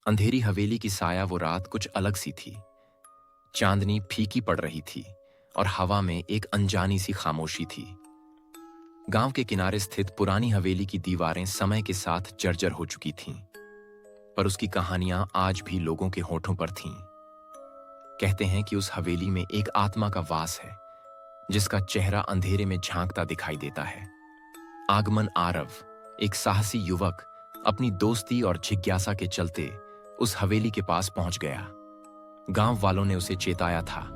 अंधेरी हवेली की साया वो रात कुछ अलग सी थी। चांदनी फीकी पड़ रही थी और हवा में एक अनजानी सी खामोशी थी। गांव के किनारे स्थित पुरानी हवेली की दीवारें समय के साथ जर्जर हो चुकी थीं, पर उसकी कहानियां आज भी लोगों के होठों पर थीं। कहते हैं कि उस हवेली में एक आत्मा का वास है, जिसका चेहरा अंधेरे में झांकता दिखाई देता है। आगमन आरव, एक साहसी युवक, अपनी दोस्ती और जिज्ञासा के चलते उस हवेली के पास पहुंच गया। गांव वालों ने उसे चेताया था,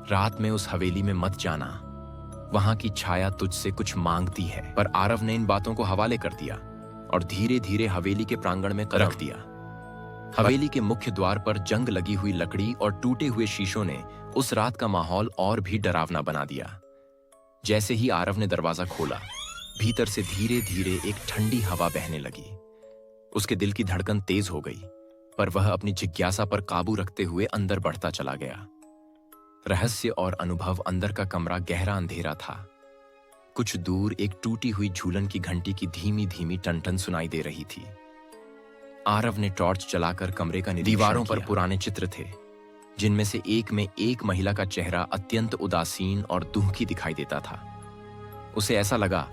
रात में उस हवेली में मत जाना, वहां की छाया तुझसे कुछ मांगती है। पर आरव ने इन बातों को हवाले कर दिया और धीरे धीरे हवेली के प्रांगण में रख दिया। हवेली के मुख्य द्वार पर जंग लगी हुई लकड़ी और टूटे हुए शीशों ने उस रात का माहौल और भी डरावना बना दिया। जैसे ही आरव ने दरवाजा खोला, भीतर से धीरे धीरे एक ठंडी हवा बहने लगी। उसके दिल की धड़कन तेज हो गई, पर वह अपनी जिज्ञासा पर काबू रखते हुए अंदर बढ़ता चला गया। रहस्य और अनुभव अंदर का कमरा गहरा अंधेरा था। कुछ दूर एक टूटी हुई झूलन की घंटी की धीमी धीमी टन-टन सुनाई दे रही थी। आरव ने टॉर्च जलाकर कमरे का निरीक्षण किया। दीवारों पर पुराने चित्र थे, जिनमें से एक में एक महिला का चेहरा अत्यंत उदासीन और दुखी दिखाई देता था। उसे ऐसा लगा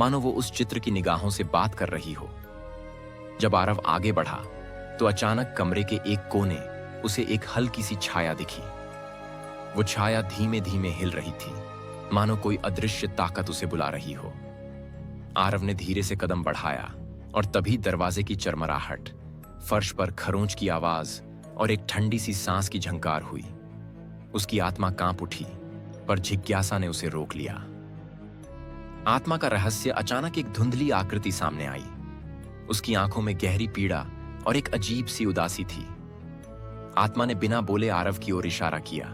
मानो वो उस चित्र की निगाहों से बात कर रही हो। जब आरव आगे बढ़ा तो अचानक कमरे के एक कोने उसे एक हल्की सी छाया दिखी। वो छाया धीमे धीमे हिल रही थी, मानो कोई अदृश्य ताकत उसे बुला रही हो। आरव ने धीरे से कदम बढ़ाया और तभी दरवाजे की चरमराहट, फर्श पर खरोंच की आवाज और एक ठंडी सी सांस की झंकार हुई। उसकी आत्मा कांप उठी, पर जिज्ञासा ने उसे रोक लिया। आत्मा का रहस्य अचानक एक धुंधली आकृति सामने आई। उसकी आंखों में गहरी पीड़ा और एक अजीब सी उदासी थी। आत्मा ने बिना बोले आरव की ओर इशारा किया,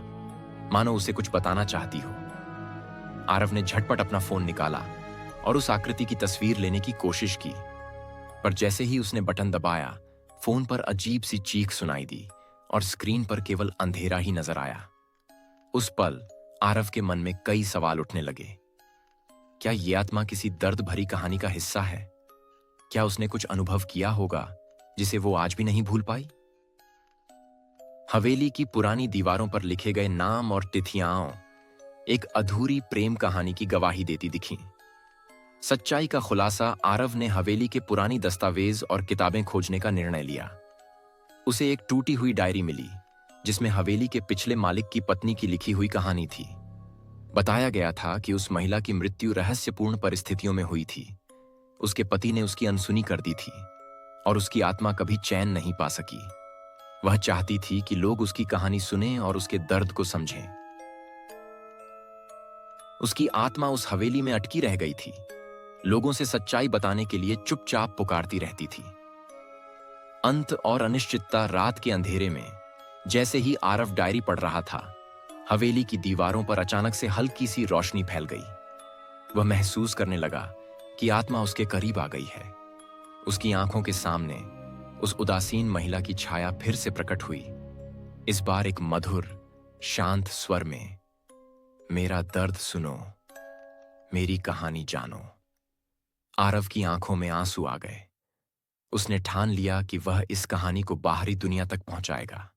मानो उसे कुछ बताना चाहती हो। आरव ने झटपट अपना फोन निकाला और उस आकृति की तस्वीर लेने की कोशिश की, पर जैसे ही उसने बटन दबाया, फोन पर अजीब सी चीख सुनाई दी और स्क्रीन पर केवल अंधेरा ही नजर आया। उस पल आरव के मन में कई सवाल उठने लगे। क्या ये आत्मा किसी दर्द भरी कहानी का हिस्सा है? क्या उसने कुछ अनुभव किया होगा जिसे वो आज भी नहीं भूल पाई? हवेली की पुरानी दीवारों पर लिखे गए नाम और तिथियां एक अधूरी प्रेम कहानी की गवाही देती दिखीं। सच्चाई का खुलासा आरव ने हवेली के पुरानी दस्तावेज और किताबें खोजने का निर्णय लिया। उसे एक टूटी हुई डायरी मिली, जिसमें हवेली के पिछले मालिक की पत्नी की लिखी हुई कहानी थी। बताया गया था कि उस महिला की मृत्यु रहस्यपूर्ण परिस्थितियों में हुई थी। उसके पति ने उसकी अनसुनी कर दी थी और उसकी आत्मा कभी चैन नहीं पा सकी। वह चाहती थी कि लोग उसकी कहानी सुनें और उसके दर्द को समझें। उसकी आत्मा उस हवेली में अटकी रह गई थी, लोगों से सच्चाई बताने के लिए चुपचाप पुकारती रहती थी। अंत और अनिश्चितता रात के अंधेरे में, जैसे ही आरव डायरी पढ़ रहा था, हवेली की दीवारों पर अचानक से हल्की सी रोशनी फैल गई। वह महसूस करने लगा कि आत्मा उसके करीब आ गई है। उसकी आंखों के सामने उस उदासीन महिला की छाया फिर से प्रकट हुई, इस बार एक मधुर, शांत स्वर में, मेरा दर्द सुनो, मेरी कहानी जानो। आरव की आंखों में आंसू आ गए। उसने ठान लिया कि वह इस कहानी को बाहरी दुनिया तक पहुंचाएगा।